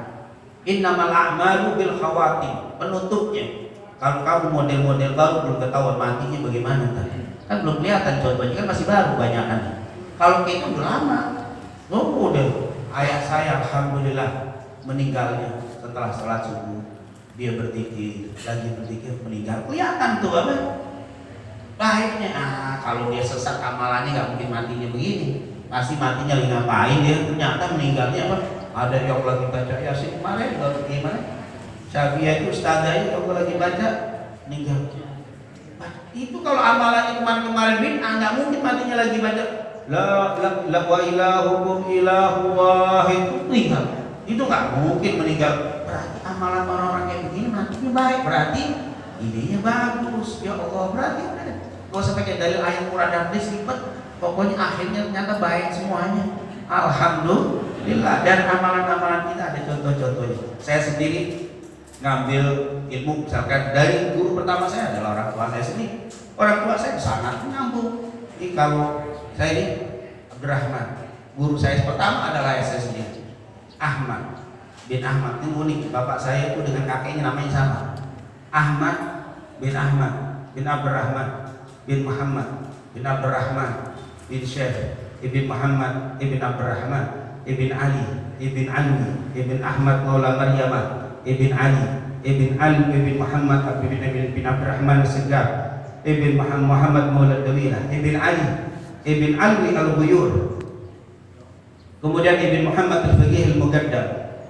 [SPEAKER 1] Innamal a'malu bil khawatim, penutupnya. Kalau kamu model-model baru belum ketahuan matinya bagaimana tadi? Kan belum kelihatan, contohnya kan masih baru banyakan. Kalau kita udah lama, udah. Ayah saya alhamdulillah meninggalnya setelah sholat subuh, dia berzikir, lagi berzikir meninggal. Kelihatan tuh apa? Baiknya, kalau dia sesat amalannya nggak mungkin matinya begini. Pasti matinya lagi ngapain dia? Ternyata meninggalnya apa? Ada yang lagi baca Yasin kemarin, baru gimana? Syafi'iyah itu ustazahnya kalau lagi baca meninggal. Itu kalau amalannya kemarin-kemarin bid'ah, nggak mungkin matinya lagi baca la wa ilahukum ilahu wahid. Itu nggak mungkin meninggal. Berarti amalan orang-orang kayak begini matinya baik. Berarti idenya bagus. Ya Allah, berarti udah. Gak usah pakai dalil ayat Quran dan hadis ribet. Pokoknya akhirnya ternyata baik semuanya. Alhamdulillah. Dan amalan-amalan kita ada contoh-contohnya. Saya sendiri ngambil ilmu misalkan dari guru pertama saya adalah orang tua saya sendiri. Orang tua saya sangat menyambung. Jadi kalau saya ini Abdurrahman, guru saya pertama adalah saya sendiri, Ahmad bin Ahmad. Ini unik, bapak saya itu dengan kakeknya namanya sama, Ahmad bin Abdurrahman bin Muhammad bin Abdurrahman bin Syekh ibn Muhammad ibn Abdurrahman ibn Ali ibn Alwi ibn Ahmad Maula Maryamah ibn Ali ibn Muhammad ibn Abdurrahman Segar ibn Muhammad Maula Dawila ibn Ali ibn Alwi Al-Ghuyur, kemudian ibn Muhammad Al-Faqih Al-Muqaddam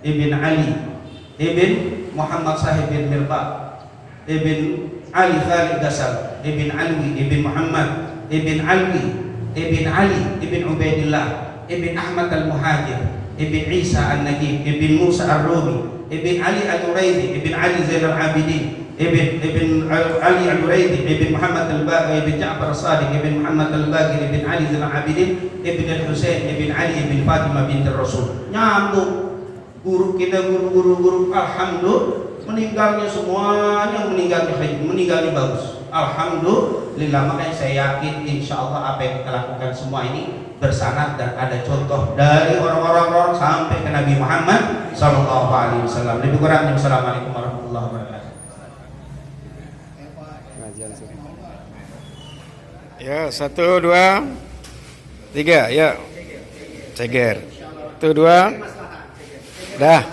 [SPEAKER 1] ibn Ali ibn Muhammad Sahib bin Mirba ibn Ali Khalid Gasal ibn Alwi ibn Muhammad ibn Alwi ibn Ali ibn Ubaidillah ibn Ahmad Al-Muhajir ibn Isa Al-Nagib ibn Musa Ar-Rumi ibn Ali Al-Uraidi ibn Ali Zainal Abidin ibn Ali Al-Uraidi ibn Muhammad Al-Baqir ibn Ja'far As-Sadiq ibn Muhammad Al-Baqir ibn Ali Zainal Abidin ibn Al-Husain ibn Ali ibn Fatimah binti Rasul. Nyambung. Guru kita, guru-guru alhamdulillah meninggalnya semuanya meninggalnya bagus. Alhamdulillah. Makanya saya yakin insyaallah apa yang kita lakukan semua ini bersanad dan ada contoh dari orang-orang sampai ke Nabi Muhammad sallallahu alaihi wasallam. Lebih kurangnya wassalamualaikum warahmatullahi wabarakatuh.
[SPEAKER 2] Ya, 1, 2, 3, ya. Ceger. 1, 2. Dah.